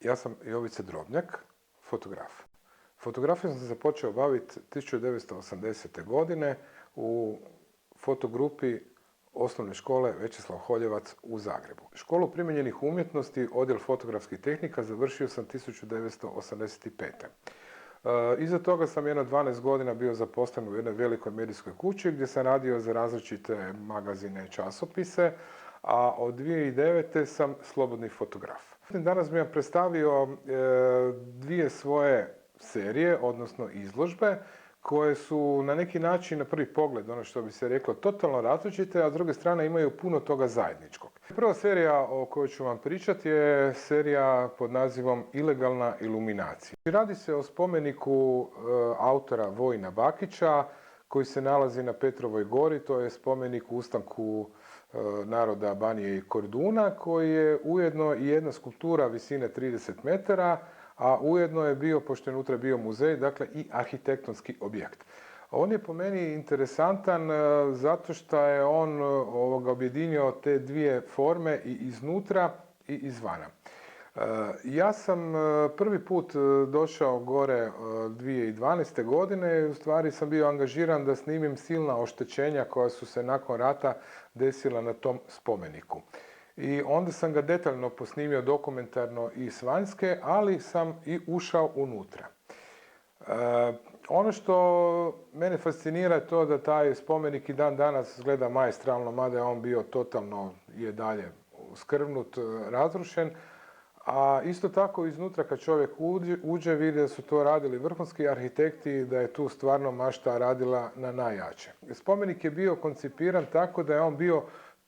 Ja sam Jovica Drobnjak, fotograf. Fotografijom sam se počeo baviti 1980. godine u fotogrupi osnovne škole Večeslav Holjevac u Zagrebu. Školu primijenjenih umjetnosti, odjel fotografskih tehnika, završio sam 1985. Iza toga sam jedno 12 godina bio zaposlen u jednoj velikoj medijskoj kući gdje sam radio za različite magazine i časopise, a od 2009. sam slobodni fotograf. Danas bih vam predstavio dvije svoje serije, odnosno izložbe, koje su na neki način, na prvi pogled, ono što bi se reklo, totalno različite, a s druge strane imaju puno toga zajedničkog. Prva serija o kojoj ću vam pričati je serija pod nazivom Ilegalna iluminacija. Radi se o spomeniku autora Vojina Bakića, koji se nalazi na Petrovoj gori, to je spomenik ustanku naroda Banije i Korduna, koji je ujedno i jedna skulptura visine 30 metara, a ujedno je bio, pošto je unutra bio muzej, dakle i arhitektonski objekt. On je po meni interesantan zato što je on objedinio te dvije forme i iznutra i izvana. Ja sam prvi put došao gore 2012. godine i u stvari sam bio angažiran da snimim silna oštećenja koja su se nakon rata desila na tom spomeniku. I onda sam ga detaljno posnimio dokumentarno i s vanjske, ali sam i ušao unutra. Ono što mene fascinira je to da taj spomenik i dan danas izgleda maestralno, mada je on bio totalno i dalje skrvnut, razrušen. A isto tako iznutra kad čovjek uđe vidi da su to radili vrhunski arhitekti i da je tu stvarno mašta radila na najjače. Spomenik je bio koncipiran tako da je on bio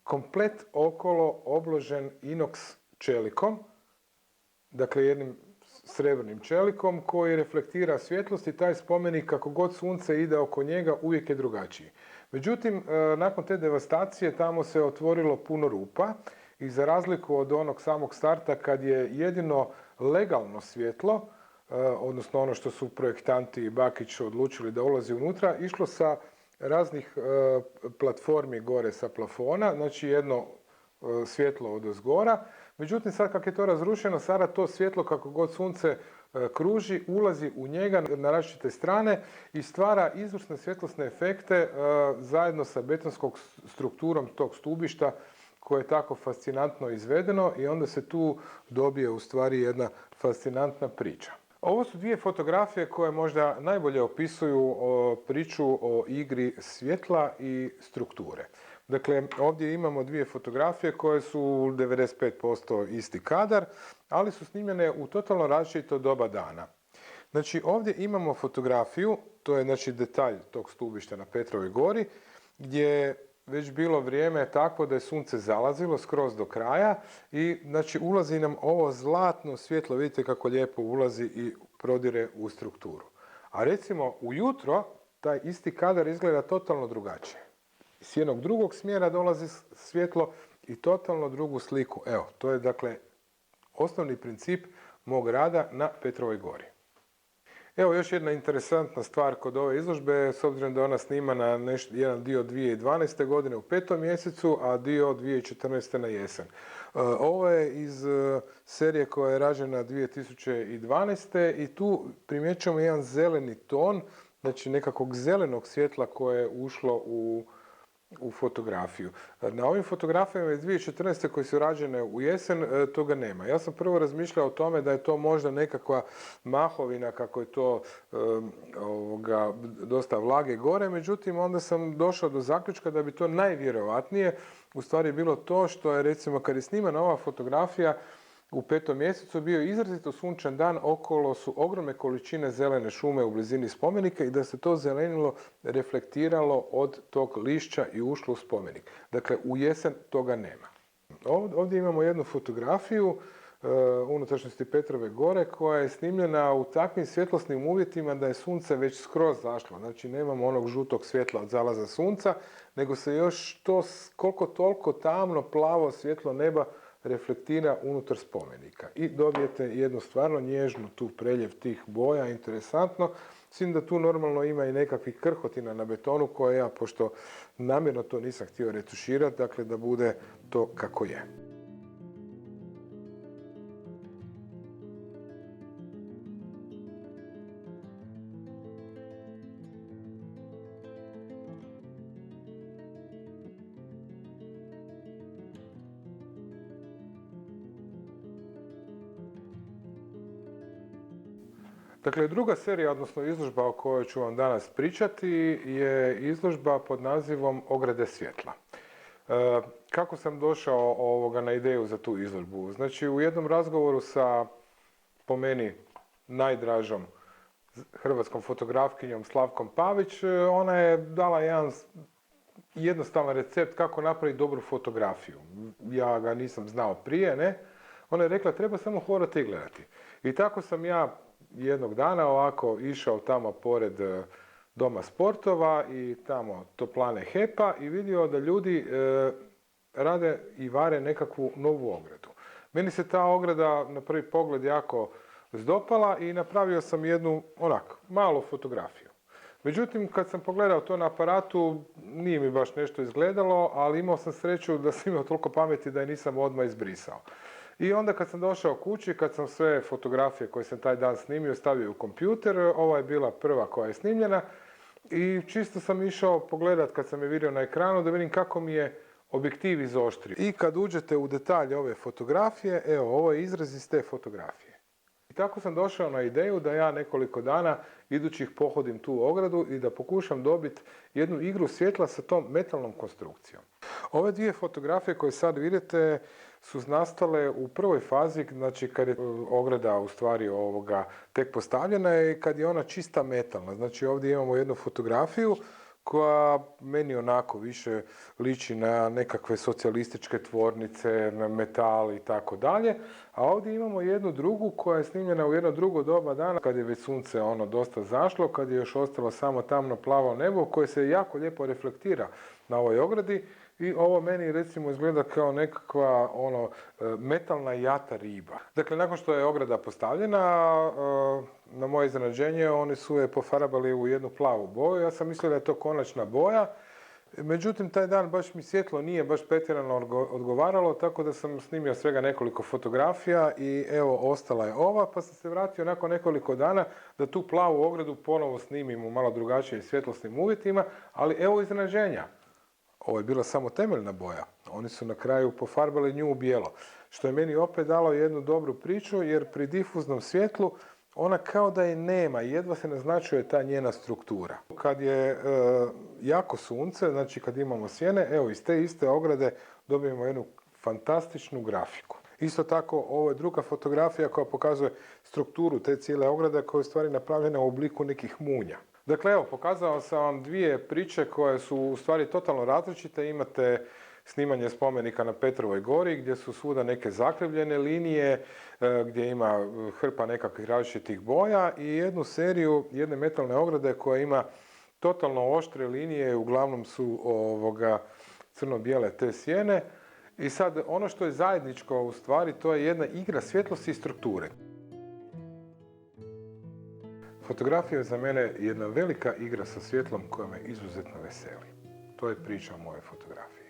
komplet okolo obložen inoks čelikom, dakle jednim srebrnim čelikom koji reflektira svjetlost i taj spomenik kako god sunce ide oko njega uvijek je drugačiji. Međutim, nakon te devastacije tamo se otvorilo puno rupa i za razliku od onog samog starta kad je jedino legalno svjetlo, odnosno ono što su projektanti i Bakić odlučili da ulazi unutra, išlo sa raznih platformi gore sa plafona, znači jedno svjetlo odozgora. Međutim, sad kako je to razrušeno, sada to svjetlo kako god sunce kruži, ulazi u njega na različite strane i stvara izvrsne svjetlosne efekte zajedno sa betonskom strukturom tog stubišta koje je tako fascinantno izvedeno i onda se tu dobije u stvari jedna fascinantna priča. Ovo su dvije fotografije koje možda najbolje opisuju priču o igri svjetla i strukture. Dakle, ovdje imamo dvije fotografije koje su 95% isti kadar, ali su snimljene u totalno različito doba dana. Znači, ovdje imamo fotografiju, to je znači detalj tog stubišta na Petrovoj gori, gdje je već bilo vrijeme takvo da je sunce zalazilo skroz do kraja i znači ulazi nam ovo zlatno svjetlo, vidite kako lijepo ulazi i prodire u strukturu. A recimo ujutro taj isti kadar izgleda totalno drugačije. S jednog drugog smjera dolazi svjetlo i totalno drugu sliku. Evo, to je dakle osnovni princip mog rada na Petrovoj gori. Evo još jedna interesantna stvar kod ove izložbe, s obzirom da je ona snimana jedan dio 2012. godine u 5. mjesecu, a dio 2014. na jesen. Ovo je iz serije koja je rađena 2012. i tu primjećujemo jedan zeleni ton, znači nekakvog zelenog svjetla koje je ušlo u fotografiju. Na ovim fotografijama iz 2014. koje su rađene u jesen, toga nema. Ja sam prvo razmišljao o tome da je to možda nekakva mahovina, kako je to dosta vlage gore, međutim onda sam došao do zaključka da bi to najvjerojatnije u stvari bilo to što je recimo kad je snimana ova fotografija u 5. mjesecu bio izrazito sunčan dan, okolo su ogromne količine zelene šume u blizini spomenika i da se to zelenilo reflektiralo od tog lišća i ušlo u spomenik. Dakle, u jesen toga nema. Ovdje imamo jednu fotografiju unutrašnjosti Petrove gore koja je snimljena u takvim svjetlosnim uvjetima da je sunce već skroz zašlo. Znači nemamo onog žutog svjetla od zalaza sunca, nego se još to koliko toliko tamno plavo svjetlo neba reflektira unutar spomenika i dobijete jednu stvarno nježnu tu preljev tih boja, interesantno. Mislim da tu normalno ima i nekakvih krhotina na betonu koje ja, pošto namjerno to nisam htio retuširati, dakle da bude to kako je. Dakle, druga serija, odnosno izložba o kojoj ću vam danas pričati je izložba pod nazivom Ograde svjetla. Kako sam došao na ideju za tu izložbu? Znači, u jednom razgovoru sa, po meni, najdražom hrvatskom fotografkinjom Slavkom Pavić, ona je dala jedan jednostavan recept kako napraviti dobru fotografiju. Ja ga nisam znao prije, ne? Ona je rekla, treba samo hodati i gledati. I tako sam ja jednog dana ovako išao tamo pored Doma sportova i tamo toplane HEP-a i vidio da ljudi rade i vare nekakvu novu ogradu. Meni se ta ograda na prvi pogled jako zdopala i napravio sam jednu malu fotografiju. Međutim, kad sam pogledao to na aparatu, nije mi baš nešto izgledalo, ali imao sam sreću da sam imao toliko pameti da je nisam odmah izbrisao. I onda kad sam došao kući, kad sam sve fotografije koje sam taj dan snimio stavio u kompjuter, ova je bila prva koja je snimljena i čisto sam išao pogledat kad sam je vidio na ekranu da vidim kako mi je objektiv izoštrio. I kad uđete u detalje ove fotografije, evo, ovo je izraz iz te fotografije. I tako sam došao na ideju da ja nekoliko dana idućih pohodim tu ogradu i da pokušam dobiti jednu igru svjetla sa tom metalnom konstrukcijom. Ove dvije fotografije koje sad vidite su nastale u prvoj fazi, znači kad je ograda u stvari tek postavljena i kad je ona čista metalna. Znači ovdje imamo jednu fotografiju koja meni onako više liči na nekakve socijalističke tvornice, na metal i tako dalje. A ovdje imamo jednu drugu koja je snimljena u jedno drugo doba dana, kad je već sunce dosta zašlo, kad je još ostalo samo tamno plavo nebo koje se jako lijepo reflektira na ovoj ogradi. I ovo meni recimo izgleda kao nekakva metalna jata riba. Dakle, nakon što je ograda postavljena, na moje iznenađenje oni su je pofarbali u jednu plavu boju. Ja sam mislio da je to konačna boja. Međutim, taj dan baš mi svjetlo nije baš pretjerano odgovaralo, tako da sam snimio svega nekoliko fotografija i evo, ostala je ova, pa sam se vratio nakon nekoliko dana da tu plavu ogradu ponovo snimim u malo drugačijim svjetlosnim uvjetima, ali evo iznenađenja. Ovo je bila samo temeljna boja. Oni su na kraju pofarbali nju u bijelo. Što je meni opet dalo jednu dobru priču, jer pri difuznom svjetlu ona kao da je nema, jedva se naznačuje ta njena struktura. Kad je jako sunce, znači kad imamo sjene, evo iz te iste ograde dobijemo jednu fantastičnu grafiku. Isto tako, ovo je druga fotografija koja pokazuje strukturu te cijele ograde koja je u stvari napravljena u obliku nekih munja. Dakle, evo, pokazao sam vam dvije priče koje su u stvari totalno različite. Imate snimanje spomenika na Petrovoj gori gdje su svuda neke zakrivljene linije, gdje ima hrpa nekakvih različitih boja i jednu seriju jedne metalne ograde koja ima totalno oštre linije, uglavnom su crno-bijele te sjene. I sad, ono što je zajedničko u stvari, to je jedna igra svjetlosti i strukture. Fotografija je za mene jedna velika igra sa svjetlom koja me izuzetno veseli. To je priča o mojoj fotografiji.